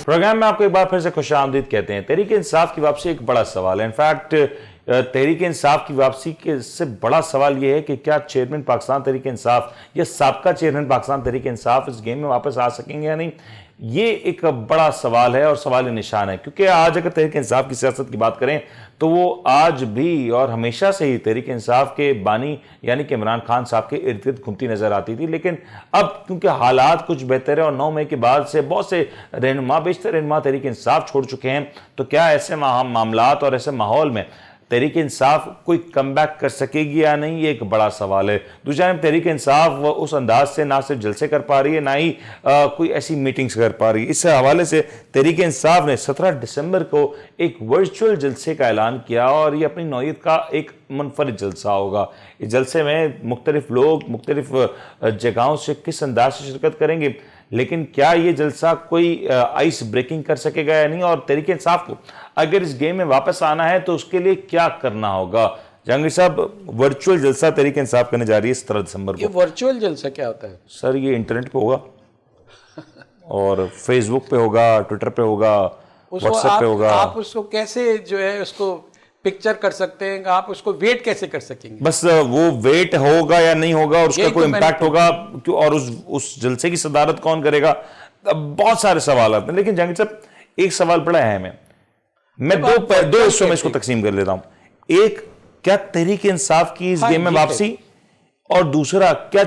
Programme میں آپ کو ایک بار پھر سے خوش آمدید کہتے ہیں. تحریک انصاف کی واپسی ایک بڑا سوال ہے. انفیکٹ تحریک انصاف کی واپسی کے سے بڑا سوال یہ ہے کہ کیا چیئرمین پاکستان تحریک انصاف یا سابقہ چیئرمین پاکستان تحریک انصاف اس گیم میں واپس آ سکیں گے یا نہیں. یہ ایک بڑا سوال ہے اور سوال نشان ہے, کیونکہ آج اگر تحریک انصاف کی سیاست کی بات کریں تو وہ آج بھی اور ہمیشہ سے ہی تحریک انصاف کے بانی یعنی کہ عمران خان صاحب کے ارد گرد گھومتی نظر آتی تھی. لیکن اب کیونکہ حالات کچھ بہتر ہے اور 9 مئی کے بعد سے بہت سے بیشتر رہنما تحریک انصاف چھوڑ چکے ہیں, تو کیا ایسے معاملات اور ایسے ماحول میں تحریک انصاف کوئی کم بیک کر سکے گی یا نہیں, یہ ایک بڑا سوال ہے. دوسری جانب تحریک انصاف اس انداز سے نہ صرف جلسے کر پا رہی ہے, نہ ہی کوئی ایسی میٹنگز کر پا رہی ہے. اس حوالے سے تحریک انصاف نے 17 دسمبر کو ایک ورچوئل جلسے کا اعلان کیا اور یہ اپنی نوعیت کا ایک منفرد جلسہ ہوگا. اس جلسے میں مختلف لوگ مختلف جگہوں سے کس انداز سے شرکت کریں گے, لیکن کیا یہ جلسہ کوئی آئس بریکنگ کر سکے گا یا نہیں, اور تحریک انصاف کو اگر اس گیم میں واپس آنا ہے تو اس کے لیے کیا کرنا ہوگا. جہانگیر صاحب, ورچوئل جلسہ تحریک انصاف کرنے جا رہی ہے 17 دسمبر کو. یہ ورچوئل جلسہ کیا ہوتا ہے سر؟ یہ انٹرنیٹ پہ ہوگا اور فیس بک پہ ہوگا, ٹویٹر پہ ہوگا, واٹس ایپ پہ ہوگا. آپ اس کو کیسے جو ہے اس کو پکچر کر سکتے ہیں, آپ اس کو ویٹ کیسے کر سکیں گے؟ بس وہ ویٹ ہوگا یا نہیں ہوگا اور اس کا کوئی امپیکٹ ہوگا, اور اس جلسے کی صدارت کون کرے گا, بہت سارے سوالات ہیں. لیکن جہانگیر صاحب, ایک سوال بڑا اہم ہے, میں دو حصوں میں اس کو تقسیم کر لیتا ہوں. ایک, کیا تحریک انصاف کی اس گیم میں واپسی, اور دوسرا کیا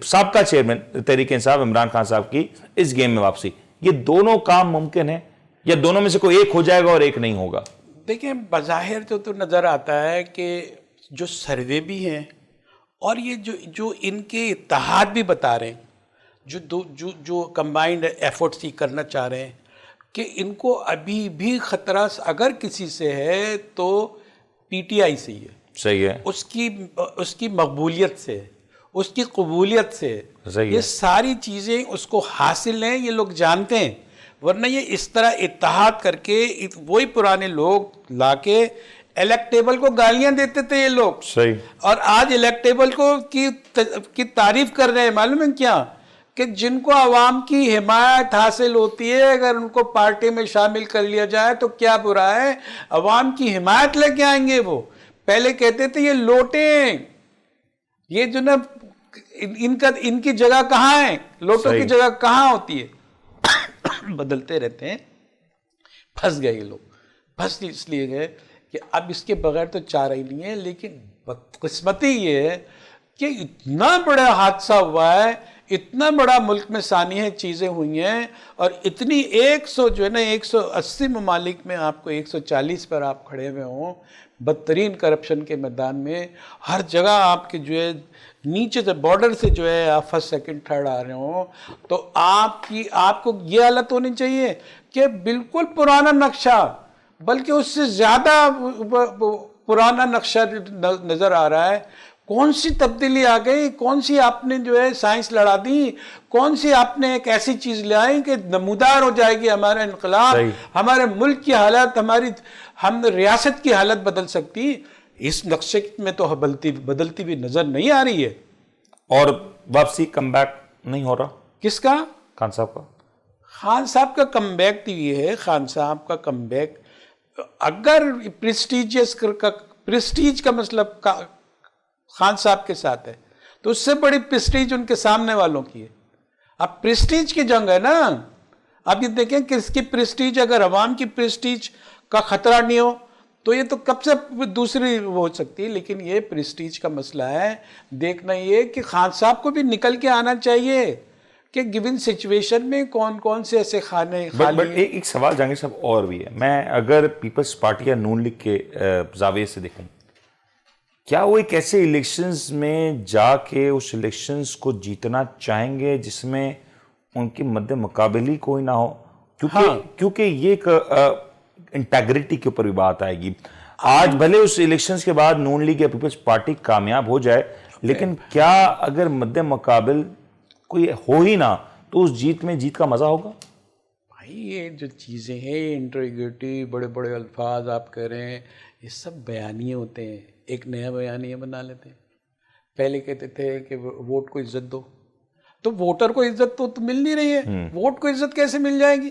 سابقہ چیئرمین تحریک انصاف عمران خان صاحب کی اس گیم میں واپسی, یہ دونوں کام ممکن ہے یا دونوں میں سے کوئی ایک ہو جائے گا اور ایک نہیں ہوگا؟ دیکھیں, بظاہر تو نظر آتا ہے کہ جو سروے بھی ہیں اور یہ جو ان کے اتحاد بھی بتا رہے ہیں, جو کمبائنڈ ایفورٹس ہی کرنا چاہ رہے ہیں, کہ ان کو ابھی بھی خطرہ اگر کسی سے ہے تو پی ٹی آئی سے ہی ہے. صحیح ہے. اس کی مقبولیت سے, اس کی قبولیت سے, یہ ساری چیزیں اس کو حاصل ہیں, یہ لوگ جانتے ہیں. ورنہ یہ اس طرح اتحاد کر کے وہی پرانے لوگ لا کے الیکٹیبل کو گالیاں دیتے تھے یہ لوگ, صحیح, اور آج الیکٹیبل کو کی تعریف کر رہے ہیں. معلوم ہے کیا, کہ جن کو عوام کی حمایت حاصل ہوتی ہے اگر ان کو پارٹی میں شامل کر لیا جائے تو کیا برا ہے, عوام کی حمایت لے کے آئیں گے. وہ پہلے کہتے تھے یہ لوٹیں, یہ جو نا ان کی جگہ کہاں ہے, لوٹوں کی جگہ کہاں ہوتی ہے, بدلتے رہتے ہیں. پھنس گئے یہ لوگ, پھنس اس لیے گئے کہ اب اس کے بغیر تو چارہ ہی نہیں ہے. لیکن بدقسمتی یہ ہے کہ اتنا بڑا حادثہ ہوا ہے, اتنا بڑا ملک میں سانحہ چیزیں ہوئی ہیں, اور اتنی 100 جو ہے نا 180 ممالک میں آپ کو 140 پر آپ کھڑے ہوئے ہوں, بدترین کرپشن کے میدان میں ہر جگہ آپ کے جو ہے نیچے سے بارڈر سے جو ہے آپ فرسٹ سیکنڈ تھرڈ آ رہے ہوں, تو آپ کو یہ حالت ہونی چاہیے کہ بالکل پرانا نقشہ, بلکہ اس سے زیادہ پرانا نقشہ نظر آ رہا ہے. کون سی تبدیلی آ گئی, کون سی آپ نے جو ہے سائنس لڑا دی, کون سی آپ نے ایک ایسی چیز لے آئی کہ نمودار ہو جائے گی ہمارا انقلاب, ہمارے ملک کی حالت, ہم ریاست کی حالت بدل سکتی. اس نقشے میں تو بدلتی بھی نظر نہیں آ رہی ہے. اور واپسی کم بیک نہیں ہو رہا. کس کا؟ خان صاحب کا. خان صاحب کا کم بیک تو یہ ہے, خان صاحب کا کم بیک اگر پریسٹیج کا مطلب خان صاحب کے ساتھ ہے تو اس سے بڑی پریسٹیج ان کے سامنے والوں کی ہے. اب پریسٹیج کی جنگ ہے نا. اب یہ دیکھیں کہ اس کی پریسٹیج, اگر عوام کی پریسٹیج کا خطرہ نہیں ہو تو یہ تو کب سے دوسری ہو سکتی ہے. لیکن یہ پریسٹیج کا مسئلہ ہے. دیکھنا یہ کہ خان صاحب کو بھی نکل کے آنا چاہیے کہ گیون سچویشن میں کون کون سے ایسے خانے خالی ہیں. ایک سوال جہانگیر صاحب اور بھی ہے. میں اگر پیپلز پارٹی یا نون لیگ کے زاویے سے دیکھوں, کیا وہ ایک ایسے الیکشنز میں جا کے اس الیکشنز کو جیتنا چاہیں گے جس میں ان کی مد مقابلی کوئی نہ ہو؟ کیونکہ یہ ایک انٹیگریٹی کے اوپر بھی بات آئے گی. آج بھلے اس الیکشنز کے بعد نون لیگ یا پیپلز پارٹی کامیاب ہو جائے, لیکن کیا اگر مد مقابل کوئی ہو ہی نہ تو اس جیت میں جیت کا مزہ ہوگا؟ بھائی یہ جو چیزیں ہیں انٹریگریٹی, بڑے بڑے الفاظ آپ کہہ رہے ہیں, یہ سب بیانیے ہوتے ہیں. ایک نیا بیانیہ بنا لیتے ہیں. پہلے کہتے تھے کہ ووٹ کو عزت دو, تو ووٹر کو عزت تو مل نہیں رہی ہے. ووٹ کو عزت کیسے مل جائے گی؟